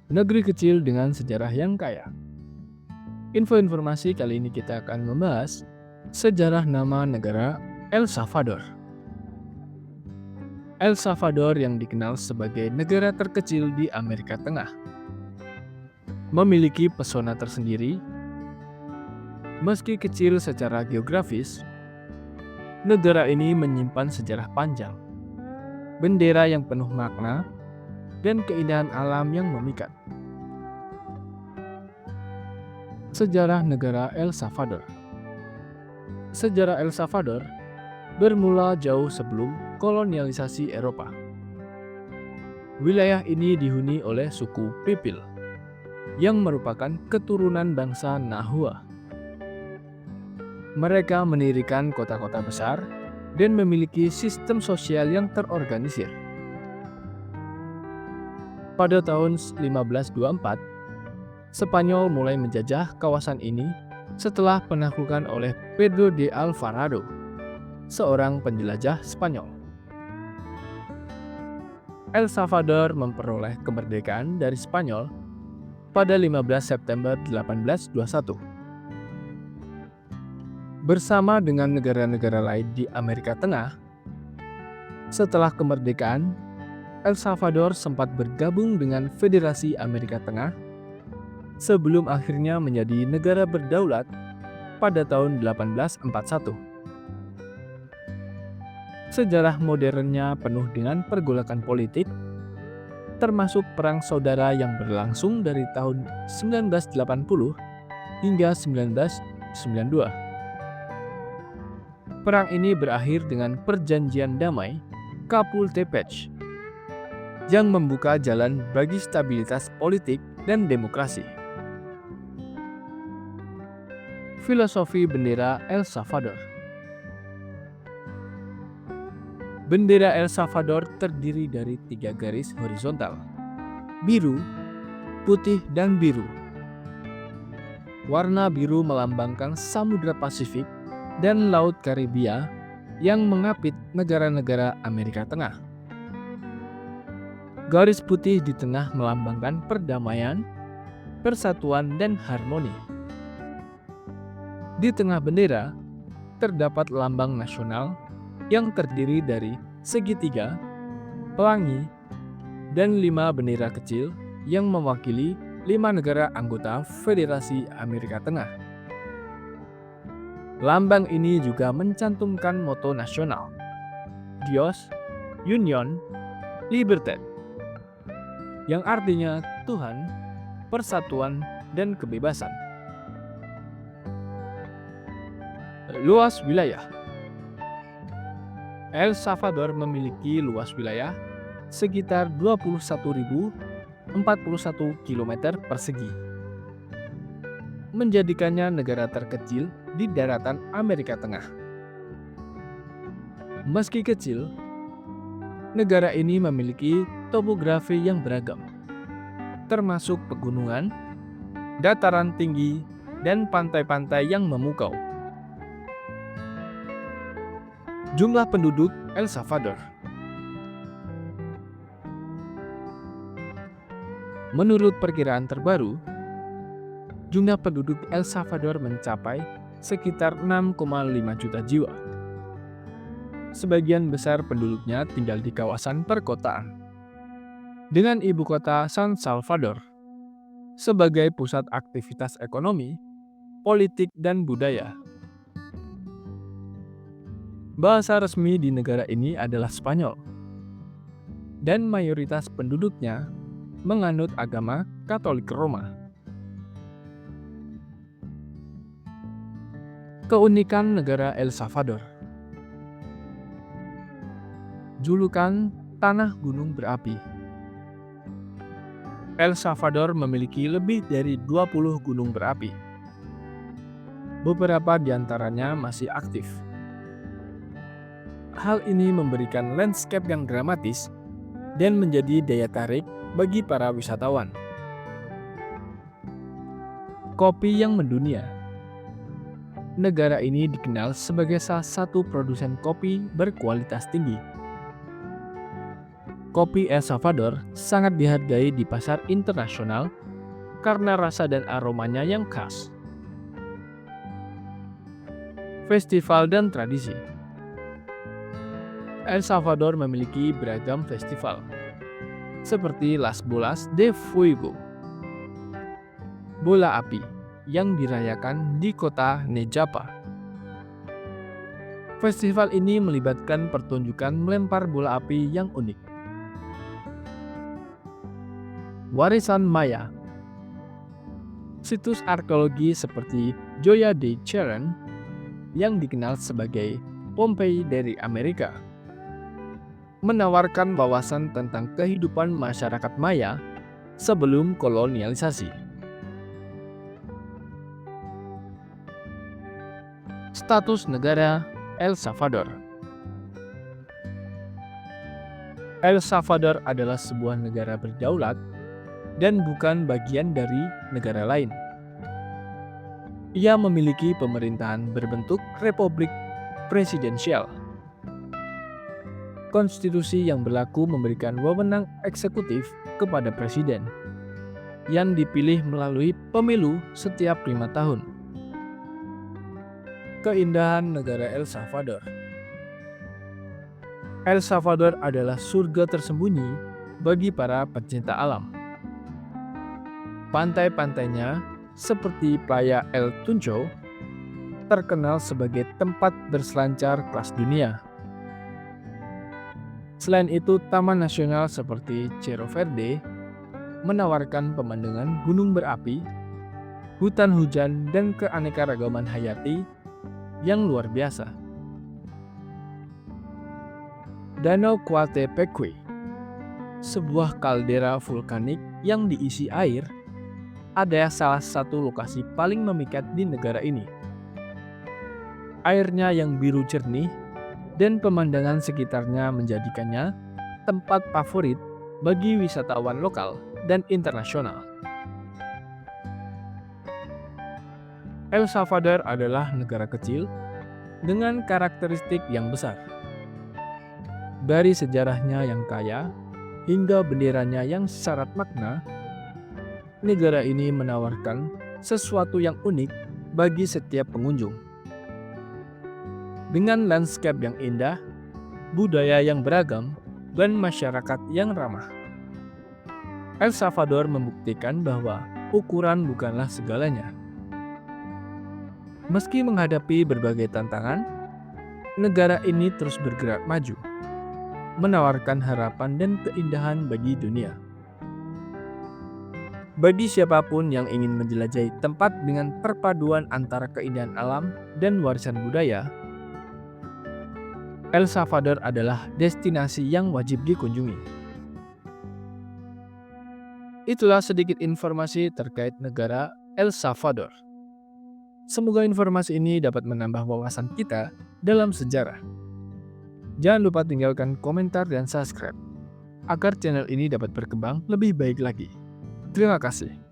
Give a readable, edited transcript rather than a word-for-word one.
Negeri kecil dengan sejarah yang kaya. Info informasi kali ini kita akan membahas sejarah nama negara El Salvador. El Salvador yang dikenal sebagai negara terkecil di Amerika Tengah memiliki pesona tersendiri. Meski kecil secara geografis, negara ini menyimpan sejarah panjang, bendera yang penuh makna, dan keindahan alam yang memikat. Sejarah negara El Salvador. Sejarah El Salvador bermula jauh sebelum kolonialisasi Eropa. Wilayah ini dihuni oleh suku Pipil, yang merupakan keturunan bangsa Nahua. Mereka mendirikan kota-kota besar dan memiliki sistem sosial yang terorganisir. Pada tahun 1524, Spanyol mulai menjajah kawasan ini setelah penaklukan oleh Pedro de Alvarado, seorang penjelajah Spanyol. El Salvador memperoleh kemerdekaan dari Spanyol pada 15 September 1821. Bersama dengan negara-negara lain di Amerika Tengah, setelah kemerdekaan, El Salvador sempat bergabung dengan Federasi Amerika Tengah sebelum akhirnya menjadi negara berdaulat pada tahun 1841. Sejarah modernnya penuh dengan pergolakan politik, termasuk Perang Saudara yang berlangsung dari tahun 1980 hingga 1992. Perang ini berakhir dengan perjanjian damai Chapultepec yang membuka jalan bagi stabilitas politik dan demokrasi. Filosofi bendera El Salvador. Bendera El Salvador terdiri dari 3 garis horizontal, biru, putih, dan biru. Warna biru melambangkan Samudra Pasifik dan Laut Karibia yang mengapit negara-negara Amerika Tengah. Garis putih di tengah melambangkan perdamaian, persatuan, dan harmoni. Di tengah bendera terdapat lambang nasional yang terdiri dari segitiga, pelangi, dan 5 bendera kecil yang mewakili 5 negara anggota Federasi Amerika Tengah. Lambang ini juga mencantumkan moto nasional, Dios, Union, Libertad, yang artinya Tuhan, persatuan, dan kebebasan. Luas wilayah. El Salvador memiliki luas wilayah sekitar 21.041 km persegi, menjadikannya negara terkecil di daratan Amerika Tengah. Meski kecil, negara ini memiliki topografi yang beragam, termasuk pegunungan, dataran tinggi, dan pantai-pantai yang memukau. Jumlah penduduk El Salvador. Menurut perkiraan terbaru, jumlah penduduk El Salvador mencapai sekitar 6,5 juta jiwa. Sebagian besar penduduknya tinggal di kawasan perkotaan, dengan ibu kota San Salvador sebagai pusat aktivitas ekonomi, politik, dan budaya. Bahasa resmi di negara ini adalah Spanyol, dan mayoritas penduduknya menganut agama Katolik Roma. Keunikan negara El Salvador. Julukan Tanah Gunung Berapi. El Salvador memiliki lebih dari 20 gunung berapi. Beberapa di antaranya masih aktif. Hal ini memberikan landscape yang dramatis dan menjadi daya tarik bagi para wisatawan. Kopi yang mendunia. Negara ini dikenal sebagai salah satu produsen kopi berkualitas tinggi. Kopi El Salvador sangat dihargai di pasar internasional karena rasa dan aromanya yang khas. Festival dan tradisi. El Salvador memiliki beragam festival, seperti Las Bolas de Fuego, bola api, yang dirayakan di kota Nejapa. Festival ini melibatkan pertunjukan melempar bola api yang unik. Warisan Maya. Situs arkeologi seperti Joya de Cheren, yang dikenal sebagai Pompeii dari Amerika, menawarkan wawasan tentang kehidupan masyarakat Maya sebelum kolonialisasi. Status negara El Salvador. El Salvador adalah sebuah negara berdaulat dan bukan bagian dari negara lain. Ia memiliki pemerintahan berbentuk republik presidensial. Konstitusi yang berlaku memberikan wewenang eksekutif kepada presiden, yang dipilih melalui pemilu setiap 5 tahun. Keindahan negara El Salvador. El Salvador adalah surga tersembunyi bagi para pecinta alam. Pantai-pantainya, seperti Playa El Tunco, terkenal sebagai tempat berselancar kelas dunia. Selain itu, taman nasional seperti Cerro Verde menawarkan pemandangan gunung berapi, hutan hujan, dan keanekaragaman hayati yang luar biasa. Danau Coatepeque, sebuah kaldera vulkanik yang diisi air, ada salah satu lokasi paling memikat di negara ini. Airnya yang biru jernih dan pemandangan sekitarnya menjadikannya tempat favorit bagi wisatawan lokal dan internasional. El Salvador adalah negara kecil dengan karakteristik yang besar. Dari sejarahnya yang kaya hingga benderanya yang syarat makna, negara ini menawarkan sesuatu yang unik bagi setiap pengunjung. Dengan landscape yang indah, budaya yang beragam, dan masyarakat yang ramah, El Salvador membuktikan bahwa ukuran bukanlah segalanya. Meski menghadapi berbagai tantangan, negara ini terus bergerak maju, menawarkan harapan dan keindahan bagi dunia. Bagi siapapun yang ingin menjelajahi tempat dengan perpaduan antara keindahan alam dan warisan budaya, El Salvador adalah destinasi yang wajib dikunjungi. Itulah sedikit informasi terkait negara El Salvador. Semoga informasi ini dapat menambah wawasan kita dalam sejarah. Jangan lupa tinggalkan komentar dan subscribe, agar channel ini dapat berkembang lebih baik lagi. Terima kasih.